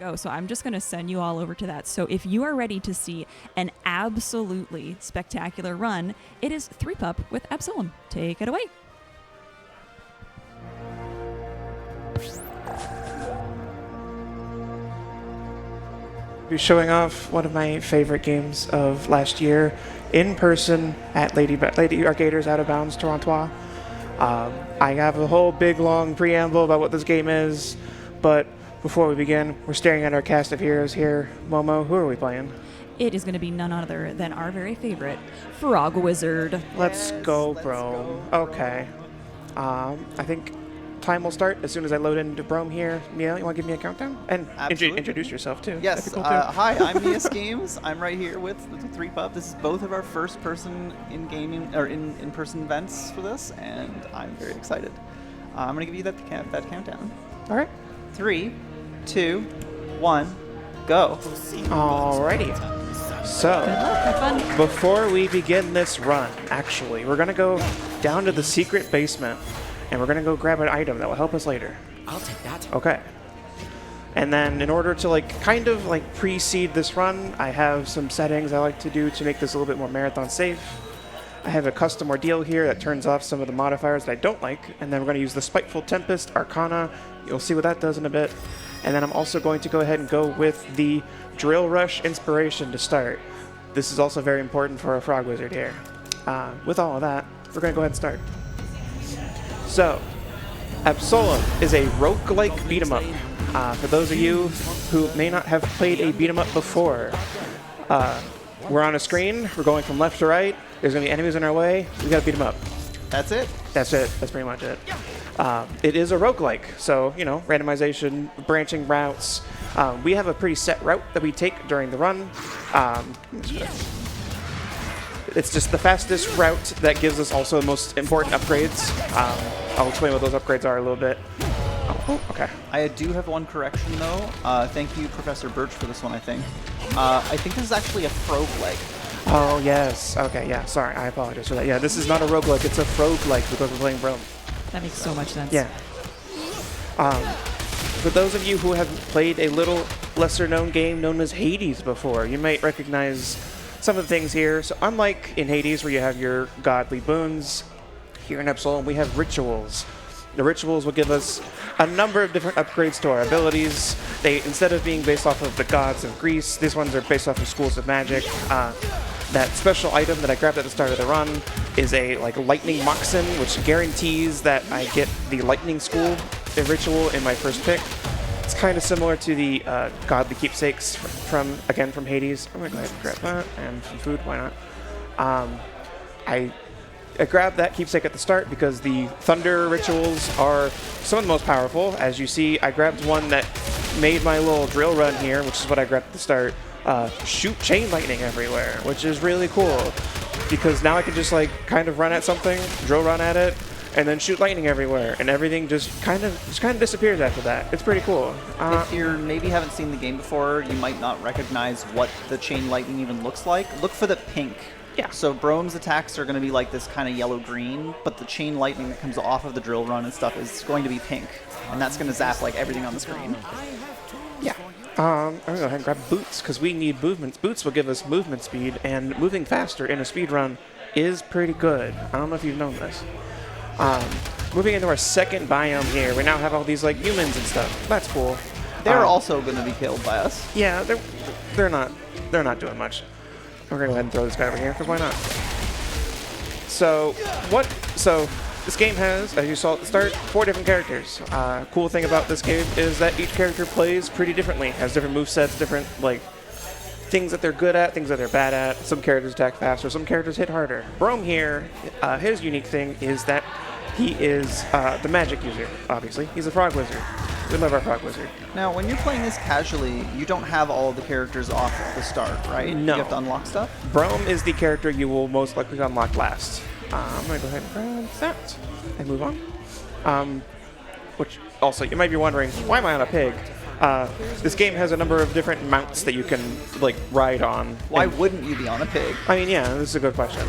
go. So I'm just going to send you all over to that. So if you are ready to see an absolutely spectacular run, it is threepup with Absolum. Take it away. Be showing off one of my favorite games of last year in person at Lady Arcaders out of Bounds Torontrois. I have a whole big long preamble about what this game is, but before we begin, we're staring at our cast of heroes here. Momo, who are we playing? It is going to be none other than our very favorite Frog Wizard. Let's go, bro. Okay. I think time will start as soon as I load into Brome here. Mia, you want to give me a countdown? And introduce yourself, too. Yes. That'd be cool, too. Hi, I'm MiaSchemes. I'm right here with the threepup. This is both of our first person in gaming or in-person events for this, and I'm very excited. I'm going to give you that countdown. All right. 3, 2, 1, go. Alrighty. So, Good luck. Have fun. before we begin this run, actually, we're going to go down to the secret basement, and we're going to go grab an item that will help us later. I'll take that. Okay. And then in order to kind of precede this run, I have some settings I like to do to make this a little bit more marathon safe. I have a custom ordeal here that turns off some of the modifiers that I don't like, and then we're going to use the Spiteful Tempest, Arcana. You'll see what that does in a bit. And then I'm also going to go ahead and go with the Drill Rush Inspiration to start. This is also very important for a Frog Wizard here. With all of that, we're going to go ahead and start. So, Absolum is a roguelike beat-em-up. For those of you who may not have played a beat-em-up before, we're on a screen, we're going from left to right, there's going to be enemies in our way, we got to beat them up. That's it? That's it. That's pretty much it. It is a roguelike, so, randomization, branching routes. We have a pretty set route that we take during the run. It's just the fastest route that gives us also the most important upgrades. I'll explain what those upgrades are a little bit. Oh, okay. I do have one correction, though. Thank you, Professor Birch, for this one, I think. I think this is actually a roguelike. Oh, yes. Okay, yeah. Sorry, I apologize for that. Yeah, this is not a roguelike. It's a roguelike because we're playing Brome. That makes so much sense. Yeah. For those of you who have played a little lesser-known game known as Hades before, you might recognize some of the things here. So unlike in Hades where you have your godly boons, here in Absolum we have rituals. The rituals will give us a number of different upgrades to our abilities. They, instead of being based off of the gods of Greece, these ones are based off of schools of magic. That special item that I grabbed at the start of the run is a lightning moxen, which guarantees that I get the lightning school ritual in my first pick. It's kind of similar to the godly keepsakes from Hades. I'm gonna go ahead and grab that and some food. Why not? I grabbed that keepsake at the start because the thunder rituals are some of the most powerful. As you see, I grabbed one that made my little drill run here, which is what I grabbed at the start. Shoot chain lightning everywhere, which is really cool because now I can just kind of run at something, drill run at it, and then shoot lightning everywhere, and everything just kind of disappears after that. It's pretty cool. If you maybe haven't seen the game before, you might not recognize what the chain lightning even looks like. Look for the pink. Yeah. So Brome's attacks are going to be like this kind of yellow-green, but the chain lightning that comes off of the drill run and stuff is going to be pink, and that's going to zap everything on the screen. Yeah. I'm going to go ahead and grab boots because we need movements. Boots will give us movement speed, and moving faster in a speed run is pretty good. I don't know if you've known this. Moving into our second biome here, we now have all these humans and stuff. That's cool. They're also going to be killed by us. Yeah, they're not doing much. We're gonna go ahead and throw this guy over here because why not? So this game has, as you saw at the start, 4 different characters. Cool thing about this game is that each character plays pretty differently, has different movesets, different things that they're good at, things that they're bad at. Some characters attack faster, some characters hit harder. Brome here, his unique thing is that he is the magic user, obviously. He's a frog wizard. We love our frog wizard. Now, when you're playing this casually, you don't have all the characters off at the start, right? No. You have to unlock stuff? Brome is the character you will most likely unlock last. I'm going to go ahead and grab that and move on. Which also, you might be wondering, why am I on a pig? This game has a number of different mounts that you can ride on. Why wouldn't you be on a pig? I mean, yeah, this is a good question.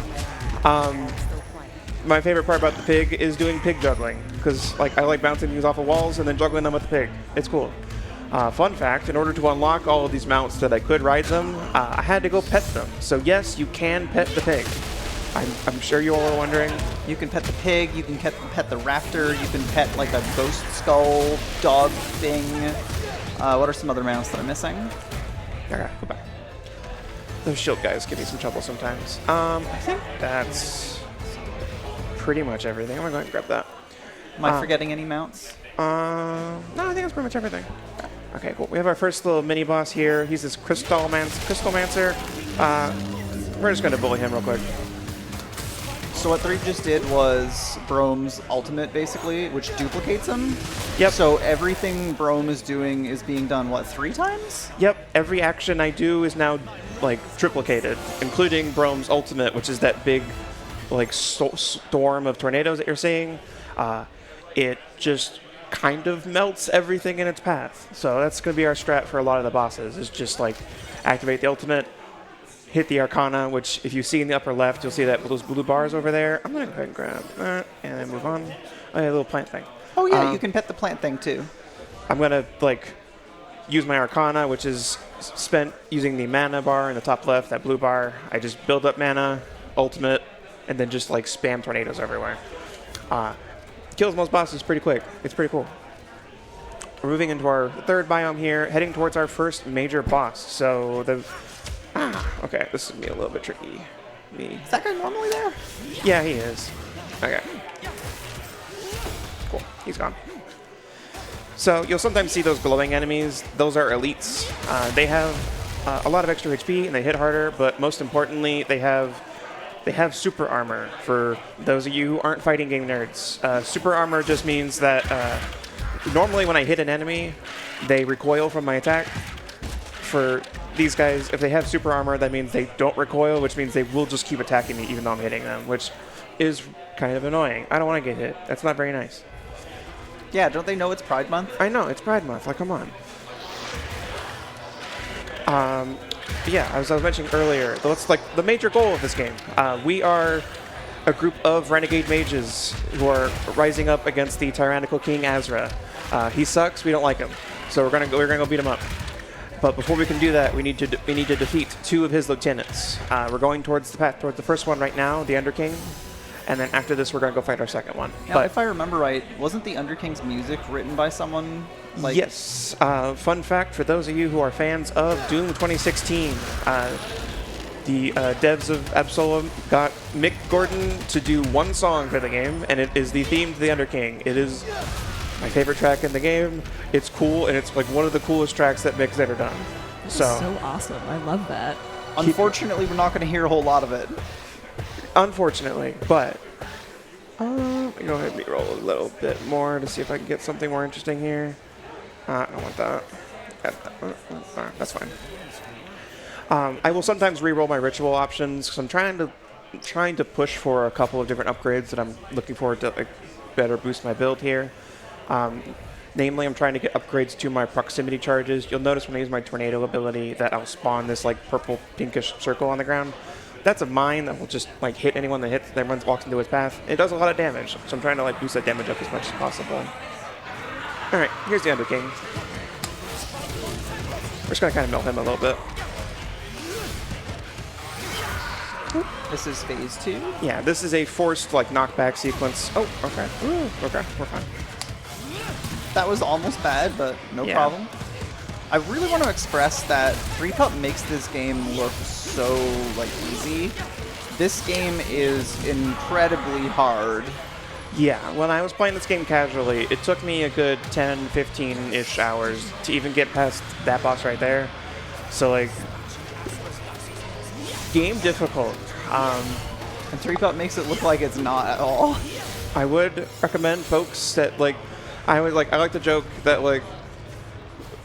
My favorite part about the pig is doing pig juggling because I like bouncing things off of walls and then juggling them with the pig. It's cool. Fun fact, in order to unlock all of these mounts that I could ride them, I had to go pet them. So yes, you can pet the pig. I'm sure you all are wondering. You can pet the pig, you can pet the raptor, you can pet like a ghost skull dog thing. What are some other mounts that I'm missing? Okay, go back. Those shield guys give me some trouble sometimes. I think that's pretty much everything. I'm gonna go ahead and grab that. Am I forgetting any mounts? No, I think that's pretty much everything. Okay, cool. We have our first little mini boss here. He's this Crystalmancer. We're just gonna bully him real quick. So what 3 just did was Brome's ultimate, basically, which duplicates him. Yep. So everything Brome is doing is being done, what, 3 times? Yep. Every action I do is now like triplicated, including Brome's ultimate, which is that big like storm of tornadoes that you're seeing. It just kind of melts everything in its path. So that's going to be our strat for a lot of the bosses, is just like activate the ultimate, hit the Arcana, which if you see in the upper left, you'll see that those blue bars over there. I'm going to go ahead and grab that and then move on. Oh, yeah, a little plant thing. Oh yeah, you can pet the plant thing too. I'm going to like use my Arcana, which is spent using the mana bar in the top left, that blue bar. I just build up mana, ultimate, and then just like spam tornadoes everywhere. Kills most bosses pretty quick. It's pretty cool. We're moving into our third biome here, heading towards our first major boss. So okay, this is gonna be a little bit tricky. Is that guy normally there? Yeah, he is. Okay. Cool. He's gone. So you'll sometimes see those glowing enemies. Those are elites. They have a lot of extra HP and they hit harder, but most importantly, they have super armor. For those of you who aren't fighting game nerds, super armor just means that normally when I hit an enemy, they recoil from my attack. For these guys, if they have super armor, that means they don't recoil, which means they will just keep attacking me even though I'm hitting them, which is kind of annoying. I don't want to get hit. That's not very nice. Yeah, don't they know it's Pride Month? I know, it's Pride Month. Like, come on. Yeah, as I was mentioning earlier, that's like the major goal of this game. We are a group of renegade mages who are rising up against the tyrannical King Azra. He sucks. We don't like him, so we're gonna go beat him up. But before we can do that, we need to defeat 2 of his lieutenants. We're going towards the first one right now, the Underking, and then after this, we're gonna go fight our second one. Now, if I remember right, wasn't the Underking's music written by someone? Like, yes. Fun fact for those of you who are fans of Doom 2016, the devs of Absolum got Mick Gordon to do one song for the game, and it is the theme to the Underking. It is my favorite track in the game. It's cool, and it's like one of the coolest tracks that Mick's ever done. So awesome. I love that. Unfortunately, we're not going to hear a whole lot of it. Unfortunately, but go ahead and re-roll a little bit more to see if I can get something more interesting here. I don't want that. That's fine. I will sometimes re-roll my ritual options because I'm trying to push for a couple of different upgrades that I'm looking forward to like better boost my build here. Namely, I'm trying to get upgrades to my proximity charges. You'll notice when I use my tornado ability that I'll spawn this like purple pinkish circle on the ground. That's a mine that will just like hit anyone that walks into its path. It does a lot of damage, so I'm trying to like boost that damage up as much as possible. All right, here's the Underking. We're just gonna kind of melt him a little bit. This is phase 2? Yeah, this is a forced like knockback sequence. Oh, okay. Ooh, okay, we're fine. That was almost bad, but no problem. I really want to express that threepup makes this game look so like easy. This game is incredibly hard. Yeah, when I was playing this game casually, it took me a good 10, 15-ish hours to even get past that boss right there. So like, game difficult. And threepup makes it look like it's not at all. I would recommend folks that like, I like to joke that like,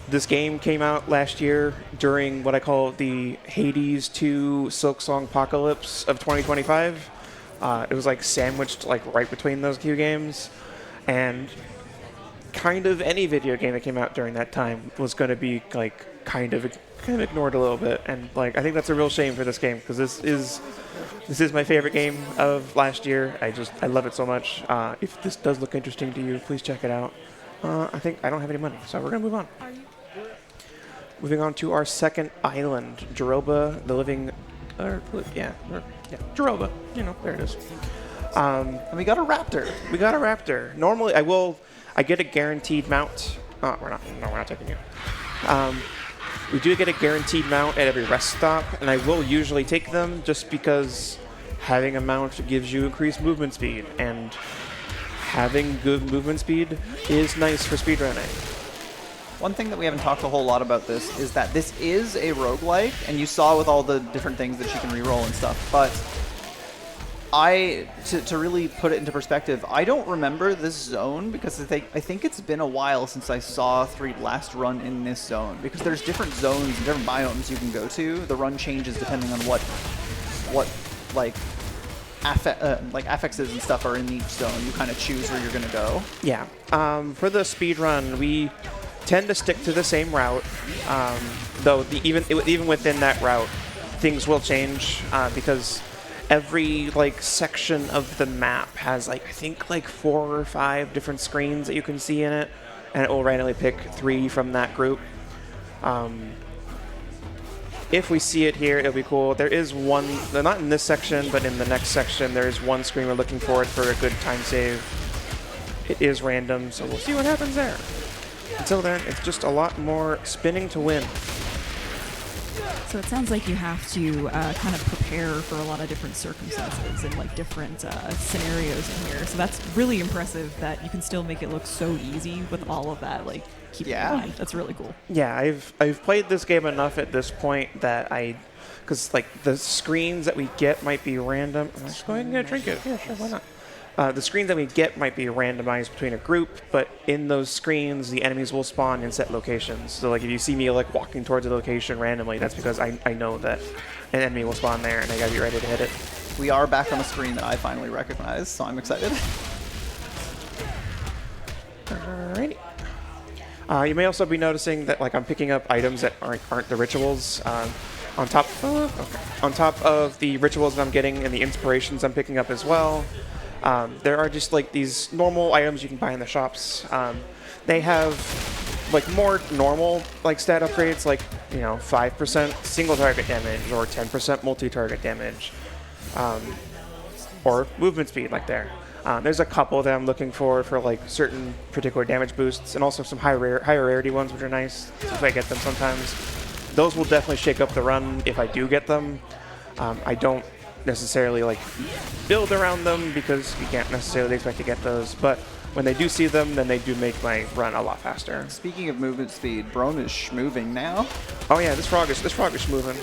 this game came out last year during what I call the Hades 2 Silksong Apocalypse of 2025. It was like sandwiched like right between those two games, and kind of any video game that came out during that time was going to be like kind of ignored a little bit, and like I think that's a real shame for this game because this is my favorite game of last year. I love it so much. If this does look interesting to you, please check it out. I think I don't have any money, so we're gonna move on. Moving on to our second island, Jeroba, the living, Jeroba. You know, there it is. And we got a raptor. We got a raptor. Normally, I get a guaranteed mount. We're not taking it. We do get a guaranteed mount at every rest stop, and I will usually take them just because having a mount gives you increased movement speed, and having good movement speed is nice for speedrunning. One thing that we haven't talked a whole lot about this is that this is a roguelike, and you saw with all the different things that you can reroll and stuff, but to really put it into perspective, I don't remember this zone because I think it's been a while since I saw last run in this zone, because there's different zones and different biomes you can go to. The run changes depending on what affixes and stuff are in each zone. You kind of choose where you're going to go. Yeah. For the speed run, we tend to stick to the same route, though even within that route, things will change because every section of the map has I think 4 or 5 different screens that you can see in it, and it will randomly pick 3 from that group. If we see it here, it'll be cool. There is one, not in this section, but in the next section, there is one screen we're looking for it for a good time save. It is random, so we'll see what happens there. Until then, it's just a lot more spinning to win. So it sounds like you have to kind of prepare for a lot of different circumstances and different scenarios in here. So that's really impressive that you can still make it look so easy with all of that. Keep in mind. That's really cool. Yeah, I've played this game enough at this point that because the screens that we get might be random. Let's go ahead and get a drink it. Yeah, sure, why not? The screens that we get might be randomized between a group, but in those screens, the enemies will spawn in set locations. So if you see me walking towards a location randomly, that's because I know that an enemy will spawn there, and I gotta be ready to hit it. We are back on a screen that I finally recognize, so I'm excited. Alrighty. You may also be noticing that I'm picking up items that aren't the rituals. On top of the rituals that I'm getting and the inspirations I'm picking up as well. There are just these normal items you can buy in the shops. They have more normal stat upgrades, 5% single target damage or 10% multi-target damage, or movement speed there. There's a couple that I'm looking for certain particular damage boosts, and also some higher rarity ones, which are nice if I get them sometimes. Those will definitely shake up the run if I do get them. I don't necessarily build around them because you can't necessarily expect to get those, but when they do see them, then they do make my run a lot faster. Speaking of movement speed, Brome is schmoving now. Oh yeah, this frog is schmoving.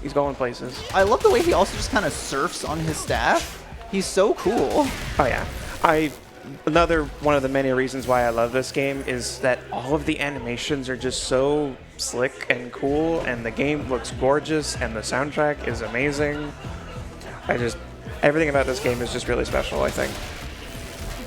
He's going places. I love the way he also just kind of surfs on his staff. He's so cool. Oh yeah. Another one of the many reasons why I love this game is that all of the animations are just so slick and cool, and the game looks gorgeous, and the soundtrack is amazing. Everything about this game is just really special, I think.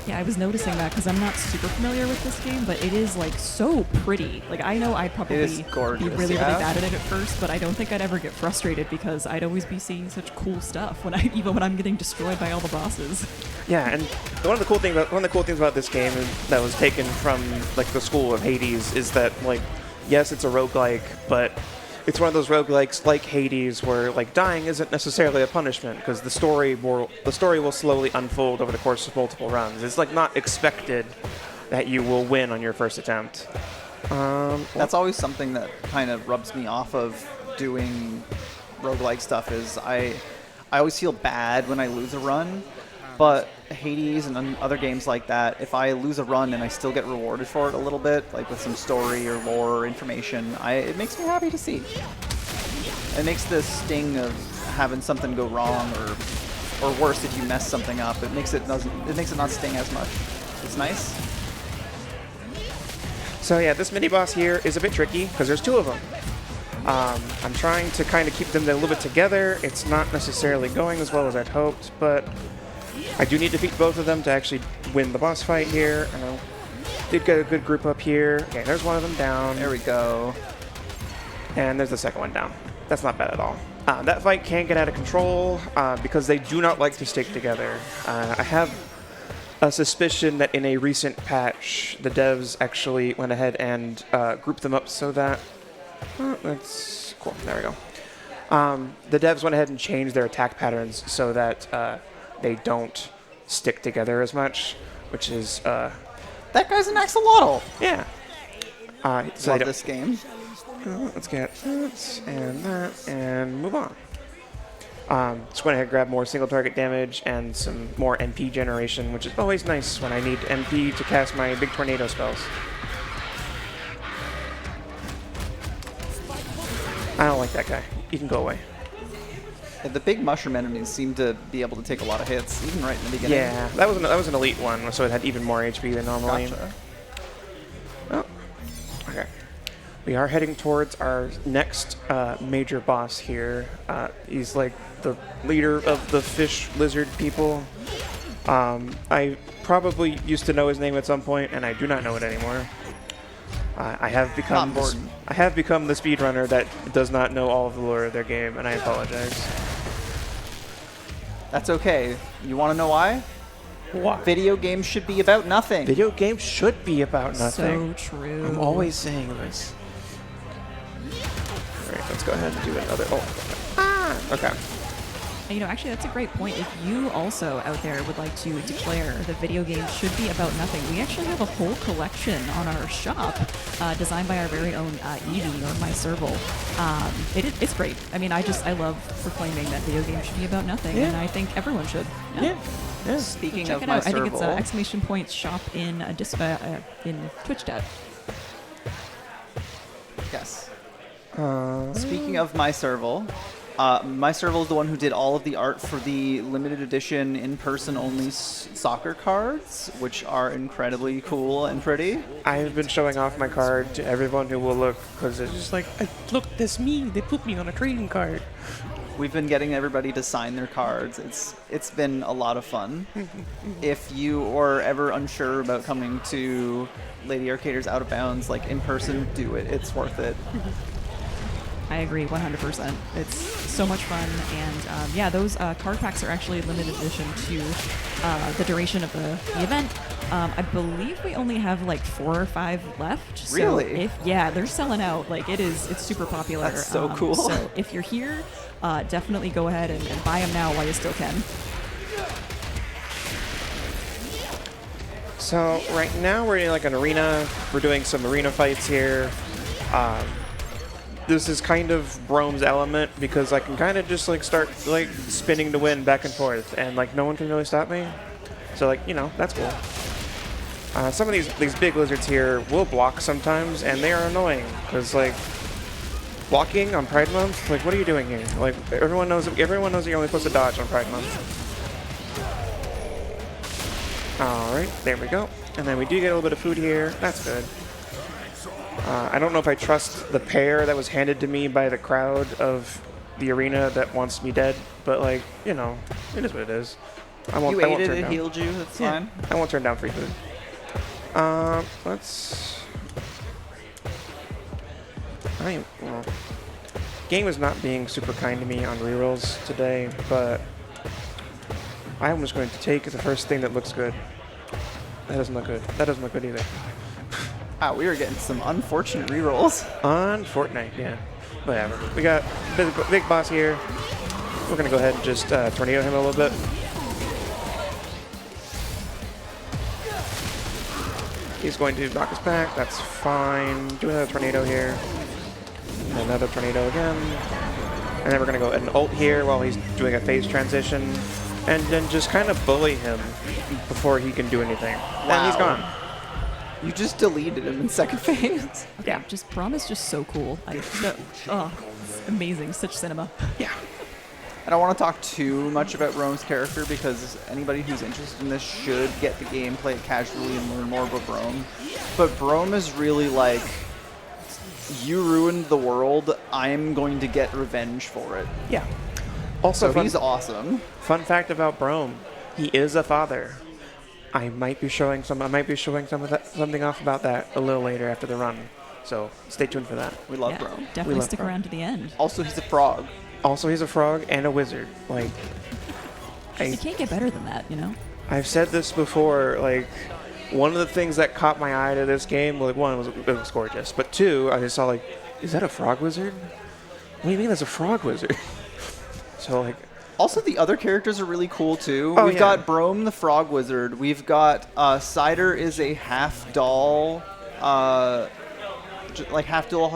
Yeah, I was noticing that because I'm not super familiar with this game, but it is so pretty. I know I'd probably be really, really bad at it at first, but I don't think I'd ever get frustrated because I'd always be seeing such cool stuff even when I'm getting destroyed by all the bosses. Yeah, and one of the cool things about this game that was taken from the school of Hades is that yes, it's a roguelike, but it's one of those roguelikes like Hades where dying isn't necessarily a punishment because the story will slowly unfold over the course of multiple runs. It's not expected that you will win on your first attempt. That's always something that kind of rubs me off of doing roguelike stuff is I always feel bad when I lose a run, but Hades and other games like that, if I lose a run and I still get rewarded for it a little bit, with some story or lore or information, it makes me happy to see. It makes the sting of having something go wrong or worse if you mess something up. It makes it not sting as much. It's nice. So yeah, this mini boss here is a bit tricky because there's 2 of them. I'm trying to kind of keep them a little bit together. It's not necessarily going as well as I'd hoped, but I do need to defeat both of them to actually win the boss fight here. Did get a good group up here. Okay, there's one of them down. There we go. And there's the second one down. That's not bad at all. That fight can get out of control because they do not like to stick together. I have a suspicion that in a recent patch, the devs actually went ahead and grouped them up so that Oh, that's cool. There we go. The devs went ahead and changed their attack patterns so that they don't stick together as much, which is... that guy's an axolotl! Yeah. So love this game. Let's get that and that and move on. Just went ahead and grabbed more single target damage and some more MP generation, which is always nice when I need MP to cast my big tornado spells. I don't like that guy. You can go away. Yeah, the big mushroom enemies seem to be able to take a lot of hits, even right in the beginning. Yeah, that was an elite one, so it had even more HP than normally. Gotcha. Oh, okay. We are heading towards our next major boss here. He's like the leader of the fish lizard people. I probably used to know his name at some point, and I do not know it anymore. I have become the speedrunner that does not know all of the lore of their game, and I apologize. That's okay. You want to know why? Why? Video games should be about nothing. Video games should be about nothing. So true. I'm always saying this. All right, let's go ahead and do another. Oh, okay. You know, actually, that's a great point. If you also out there would like to declare that video games should be about nothing, we actually have a whole collection on our shop designed by our very own Evie or MiaSchemes. It's great. I mean, I love proclaiming that video games should be about nothing, and I think everyone should. Yeah. Speaking Check of it out. I think it's MiaSchemes, !shop in Twitch chat. yes. Speaking of MiaSchemes, MiaSchemes is the one who did all of the art for the limited edition in-person only soccer cards, which are incredibly cool and pretty. I've been showing off my card to everyone who will look, because it's just like, look, that's me. They put me on a trading card. We've been getting everybody to sign their cards. It's been a lot of fun. If you are ever unsure about coming to Lady Arcader's Out of Bounds, like in person, do it. It's worth it. I agree 100%. It's so much fun, and yeah, those card packs are actually limited edition to the duration of the event. I believe we only have like 4 or 5 left. So really? They're selling out. Like it's super popular. That's so cool. So if you're here, definitely go ahead and buy them now while you still can. So right now we're in like an arena. We're doing some arena fights here. This is kind of Brome's element because I can kind of just like start like spinning the wind back and forth, and like no one can really stop me. So like, you know, that's cool. Some of these big lizards here will block sometimes, and they are annoying because like blocking on Pride Month. Like, what are you doing here? Like everyone knows that you're only supposed to dodge on Pride Month. All right, there we go. And then we do get a little bit of food here. That's good. I don't know if I trust the pear that was handed to me by the crowd of the arena that wants me dead, but like, you know, it is what it is. I won't You ate turn it, down. healed you, that's fine. I won't turn down free food. Let's... Game is not being super kind to me on rerolls today, but I'm just going to take the first thing that looks good. That doesn't look good. That doesn't look good either. Wow, we were getting some unfortunate rerolls. On Fortnite, yeah. Whatever. We got big boss here. We're going to go ahead and just tornado him a little bit. He's going to knock us back. That's fine. Do another tornado here. And another tornado again. And then we're going to go ahead and ult here while he's doing a phase transition. And then just kind of bully him before he can do anything. Wow. And he's gone. You just deleted him in second phase. Yeah, just Braum is just so cool. Amazing, such cinema. Yeah. I don't want to talk too much about Brome's character because anybody who's interested in this should get the game, play it casually, and learn more about Brome. But Brome is really like, you ruined the world, I'm going to get revenge for it. Yeah. Also, so he's awesome. Fun fact about Brome, he is a father. I might be showing something off about that a little later after the run. So stay tuned for that. We love Brome. Definitely stick around to the end. Also, he's a frog. Also, he's a frog and a wizard. Like, You can't get better than that, you know? I've said this before, like, one of the things that caught my eye to this game, like, one, it was gorgeous, but two, I just saw, like, is that a frog wizard? What do you mean that's a frog wizard? So, like... Also, the other characters are really cool, too. Oh, We've got Brome the Frog Wizard. We've got Cider is a half-doll, like half-doll,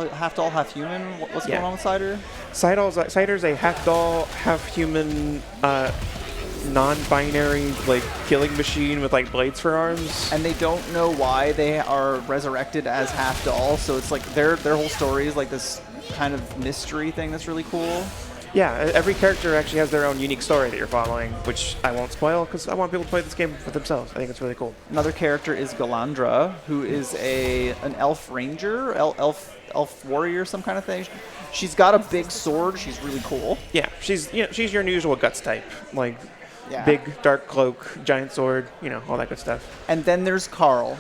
half-human. What's going on with Cider? Cider's a half-doll, half-human, non-binary, like, killing machine with, like, blades for arms. And they don't know why they are resurrected as half-doll, so it's like their whole story is like this kind of mystery thing that's really cool. Yeah, every character actually has their own unique story that you're following, which I won't spoil because I want people to play this game for themselves. I think it's really cool. Another character is Galandra, who is an elf ranger, elf warrior, some kind of thing. She's got a big sword. She's really cool. Yeah, she's your usual guts type, like big dark cloak, giant sword, all that good stuff. And then there's Carl.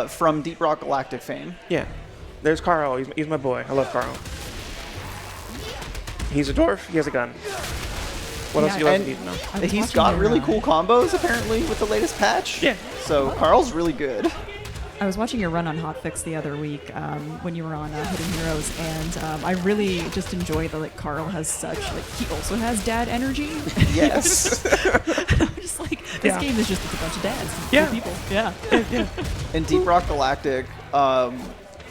From Deep Rock Galactic fame. Yeah, there's Carl. He's my boy. I love Carl. He's a dwarf. He has a gun. What else do you like to need to know? He's got really cool combos, apparently, with the latest patch. Yeah. So Carl's really good. I was watching your run on Hotfix the other week when you were on Hidden Heroes, and I really just enjoy that Carl has such, he also has dad energy. Yes. I'm just like, this game is just a bunch of dads. Yeah. People. Yeah. In Deep Rock Galactic,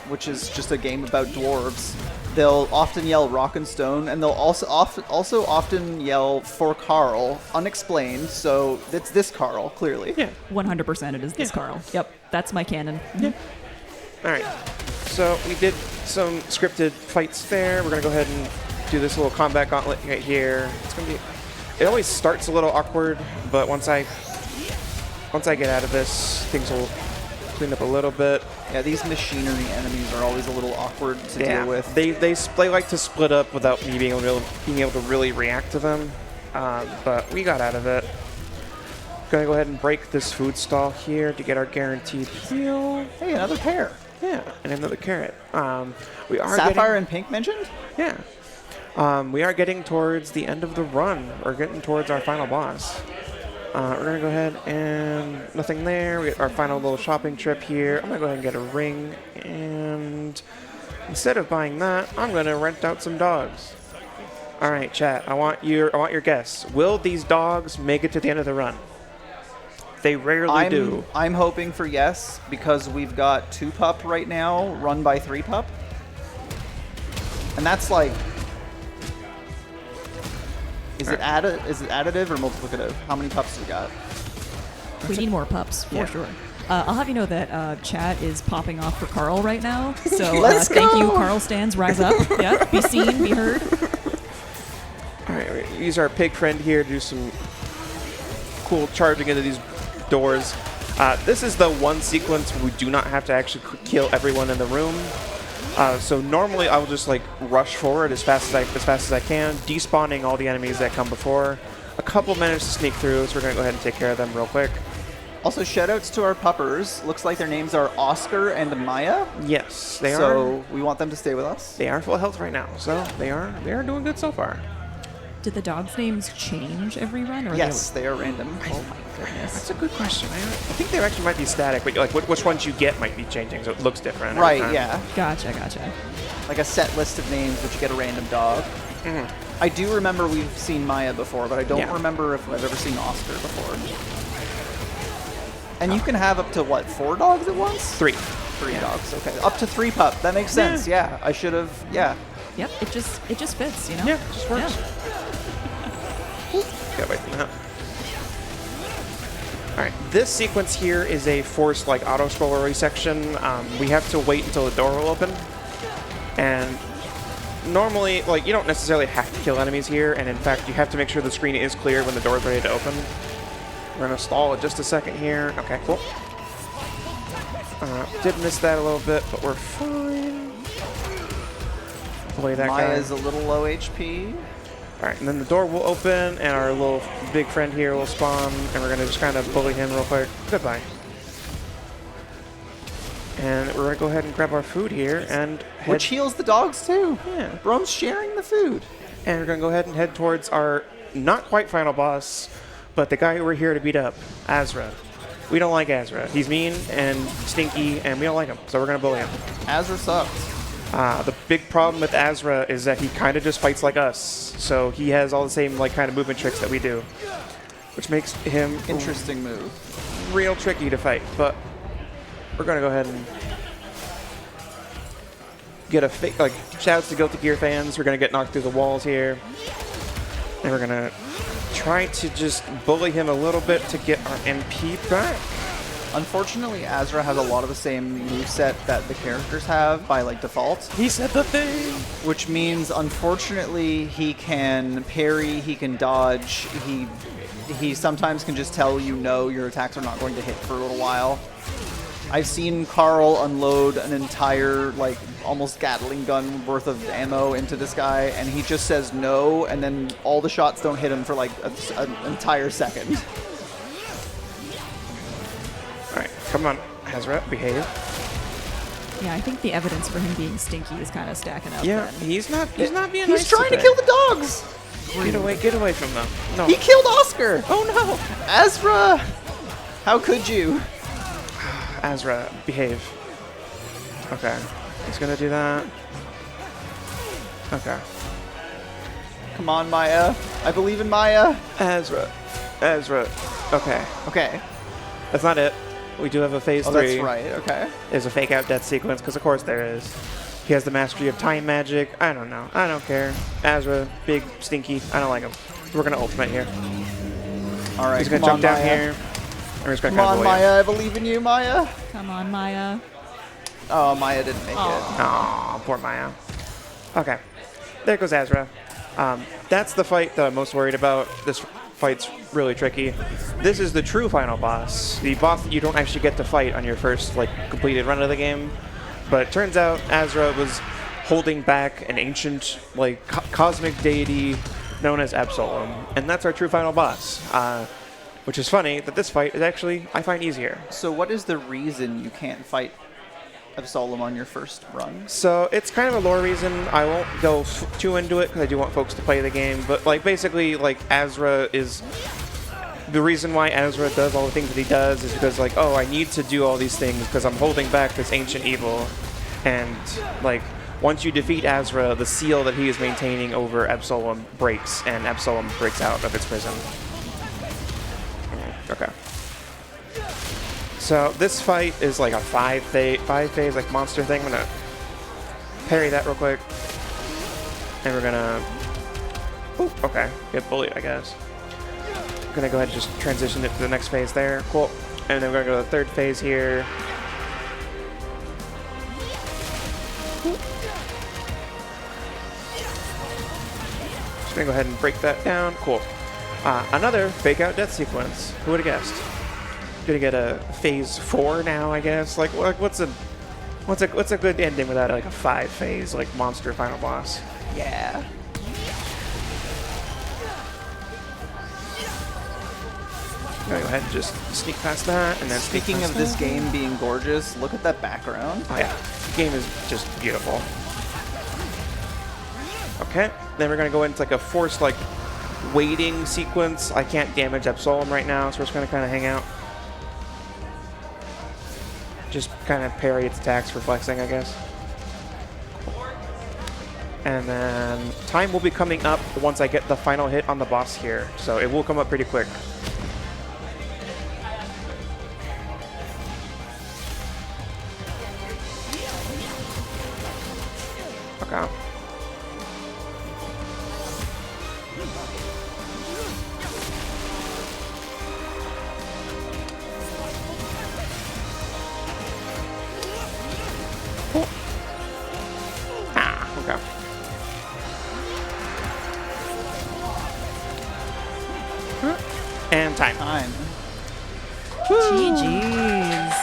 which is just a game about dwarves, they'll often yell rock and stone, and they'll also often yell for Carl, unexplained, so it's this Carl, clearly. Yeah. 100% it is this Carl. Yep, that's my canon. Yeah. All right, so we did some scripted fights there. We're going to go ahead and do this little combat gauntlet right here. It always starts a little awkward, but once I get out of this, things will clean up a little bit. Yeah, these machinery enemies are always a little awkward to deal with. They like to split up without me being able to really react to them, but we got out of it. Gonna go ahead and break this food stall here to get our guaranteed heal. Hey, another pair. Yeah, and another carrot. We are Sapphire and Pink mentioned? Yeah. We are getting towards the end of the run. We're getting towards our final boss. We're going to go ahead and nothing there. We get our final little shopping trip here. I'm going to go ahead and get a ring. And instead of buying that, I'm going to rent out some dogs. All right, chat. I want your guess. Will these dogs make it to the end of the run? They rarely do. I'm hoping for yes, because we've got 2pup right now, run by 3pup. And that's like... Is it additive or multiplicative? How many pups do we got? We need more pups, for sure. I'll have you know that chat is popping off for Carl right now. So thank you, Carl stands. Rise up. Yep. Be seen, be heard. All right, we use our pig friend here to do some cool charging into these doors. This is the one sequence where we do not have to actually kill everyone in the room. So normally I will just rush forward as fast as I can, despawning all the enemies that come before. A couple minutes to sneak through, so we're gonna go ahead and take care of them real quick. Also, shoutouts to our puppers. Looks like their names are Oscar and Maya. Yes, they are. So we want them to stay with us. They are full health right now, so they are doing good so far. Did the dogs' names change every run? Or yes, they are random. Oh my goodness. That's a good question. I think they actually might be static, but which ones you get might be changing, so it looks different. Right, yeah. Gotcha. Like a set list of names, but you get a random dog. Mm-hmm. I do remember we've seen Maya before, but I don't remember if I've ever seen Oscar before. And you can have up to, 4 dogs at once? 3. 3 dogs, okay. Up to 3pup. That makes sense, yeah. I should have, Yep, it just fits, Yeah, it just works. Yeah. Got away from that. Alright, this sequence here is a forced auto-scrollery section. We have to wait until the door will open. And normally, you don't necessarily have to kill enemies here, and in fact, you have to make sure the screen is clear when the door is ready to open. We're going to stall it just a second here. Okay, cool. Did miss that a little bit, but we're fine. Play that guy. Maya's a little low HP. Alright, and then the door will open, and our little big friend here will spawn, and we're going to just kind of bully him real quick. Goodbye. And we're going to go ahead and grab our food here, and which heals the dogs, too. Yeah. Brome's sharing the food. And we're going to go ahead and head towards our not quite final boss, but the guy who we're here to beat up, Azra. We don't like Azra. He's mean and stinky, and we don't like him, so we're going to bully him. Azra sucks. The big problem with Azra is that he kind of just fights like us. So he has all the same like kind of movement tricks that we do, which makes him interesting move. Real tricky to fight. But we're gonna go ahead and get a fake. Like shouts to Guilty Gear fans. We're gonna get knocked through the walls here, and we're gonna try to just bully him a little bit to get our MP back. Unfortunately, Azra has a lot of the same moveset that the characters have by like default. He said the thing! Which means, unfortunately, he can parry, he can dodge, he sometimes can just tell you no, your attacks are not going to hit for a little while. I've seen Carl unload an entire, like, almost Gatling gun worth of ammo into this guy, and he just says no, and then all the shots don't hit him for like an entire second. Alright, come on, Azra, behave. Yeah, I think the evidence for him being stinky is kind of stacking up. Yeah, then. he's not being nice. He's trying to kill the dogs! Get away from them. No. He killed Oscar! Oh no! Azra! How could you? Azra, behave. Okay, he's gonna do that. Okay. Come on, Maya. I believe in Maya. Azra. Okay. Okay. That's not it. We do have a phase 3. That's right. Okay. There's a fake out death sequence, because of course there is. He has the mastery of time magic. I don't know. I don't care. Azra, big, stinky. I don't like him. We're gonna ultimate here. All right. He's gonna jump down here. And we're just gonna come on, Maya. I believe in you, Maya. Come on, Maya. Oh, Maya didn't make it. Aw, poor Maya. Okay. There goes Azra. That's the fight that I'm most worried about. This fight's really tricky. This is the true final boss. The boss that you don't actually get to fight on your first like completed run of the game. But it turns out Azra was holding back an ancient like cosmic deity known as Absolum. And that's our true final boss. Which is funny that this fight is actually, I find, easier. So what is the reason you can't fight Absolum on your first run? So it's kind of a lore reason. I won't go too into it because I do want folks to play the game. But like basically, like Azra is the reason why Azra does all the things that he does is because like, oh, I need to do all these things because I'm holding back this ancient evil. And like once you defeat Azra, the seal that he is maintaining over Absolum breaks, and Absolum breaks out of its prison. Okay. So this fight is like a five phase like monster thing. I'm gonna parry that real quick, and we're gonna. Ooh, okay, get bullied, I guess. I'm gonna go ahead and just transition it to the next phase there. Cool. And then we're gonna go to the third phase here. Just gonna go ahead and break that down. Cool. Another fake out death sequence. Who would have guessed? Gonna get a phase 4 now, I guess. Like what's a good ending without like a 5 phase like monster final boss? Yeah. I'm gonna go ahead and just sneak past that, and then Speaking of this game being gorgeous, look at that background. Oh yeah, the game is just beautiful. Okay, then we're gonna go into like a forced like waiting sequence. I can't damage Absolum right now, so we're just gonna kind of hang out. Just kind of parry its attacks for flexing, I guess. And then time will be coming up once I get the final hit on the boss here, so it will come up pretty quick. Okay. Okay. And time. GG's.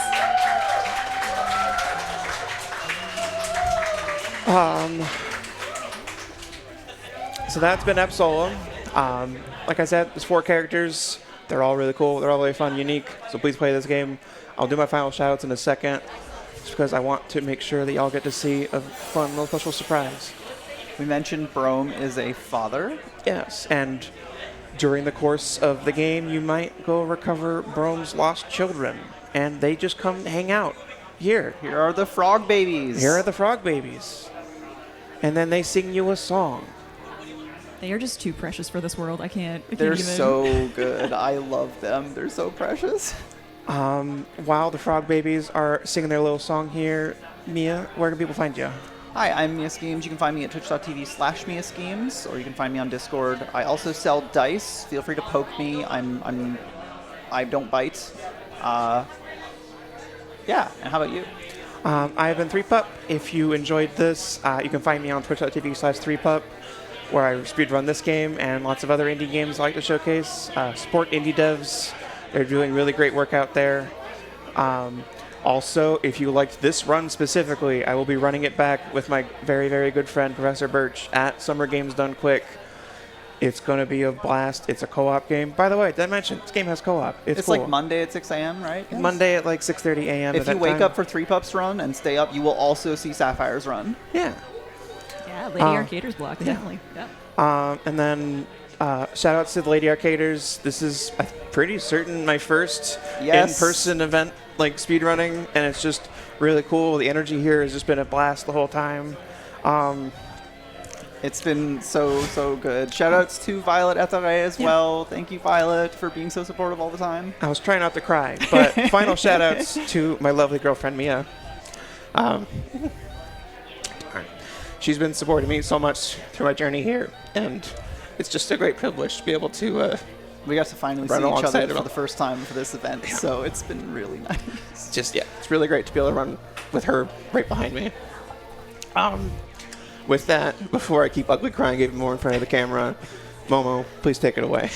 So that's been Absolum. Like I said, there's 4 characters. They're all really cool. They're all really fun, unique. So please play this game. I'll do my final shoutouts in a second, just because I want to make sure that y'all get to see a fun little special surprise. We mentioned Brome is a father. Yes, and during the course of the game, you might go recover Brome's lost children, and they just come hang out here. Here are the frog babies. Here are the frog babies. and then they sing you a song. They are just too precious for this world. I can't They're even. so good. I love them. They're so precious. While the frog babies are singing their little song here, Mia, where can people find you? Hi, I'm MiaSchemes. You can find me at twitch.tv/MiaSchemes, or you can find me on Discord. I also sell dice. Feel free to poke me. I don't bite. Yeah, and how about you? I've been threepup. If you enjoyed this, you can find me on twitch.tv/threepup, where I speedrun this game and lots of other indie games I like to showcase. Support indie devs. They're doing really great work out there. Also, if you liked this run specifically, I will be running it back with my very, very good friend, Professor Birch, at Summer Games Done Quick. It's going to be a blast. It's a co-op game. By the way, did I mention this game has co-op? It's cool. Like Monday at 6 a.m., right? Yes. Monday at like 6:30 a.m. If you wake up for Threepup's run and stay up, you will also see Sapphire's run. Yeah. Yeah, Lady Arcaders block, definitely. Yeah. And then shout outs to the Lady Arcaders. This is, I'm pretty certain, my first in-person event like speedrunning, and it's just really cool. The energy here has just been a blast the whole time. It's been so good. Shout outs to Violet Ethere as well. Thank you, Violet, for being so supportive all the time. I was trying not to cry, but final shout outs to my lovely girlfriend, Mia. She's been supporting me so much through my journey here, and it's just a great privilege to be able to we got to finally see each other for the first time for this event, so it's been really nice. It's really great to be able to run with her right behind me. With that, before I keep ugly crying even more in front of the camera, Momo, please take it away.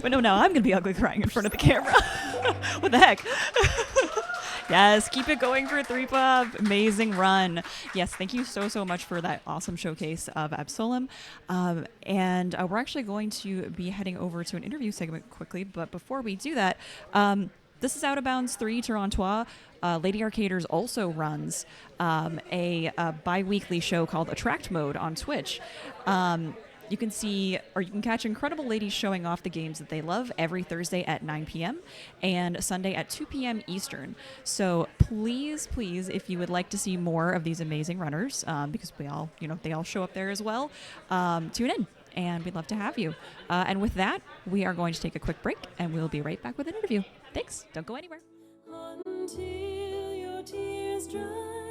But no, now I'm going to be ugly crying in front of the camera. What the heck? Yes, keep it going for threepup. Amazing run. Yes, thank you so much for that awesome showcase of Absolum. And we're actually going to be heading over to an interview segment quickly. But before we do that, this is Out of Bounds 3 Torontrois. Lady Arcaders also runs a bi-weekly show called Attract Mode on Twitch. You can see, or you can catch incredible ladies showing off the games that they love every Thursday at 9 p.m. and Sunday at 2 p.m. Eastern. So please, if you would like to see more of these amazing runners, because they all show up there as well, tune in, and we'd love to have you. And with that, we are going to take a quick break, and we'll be right back with an interview. Thanks. Don't go anywhere. Until your tears dry.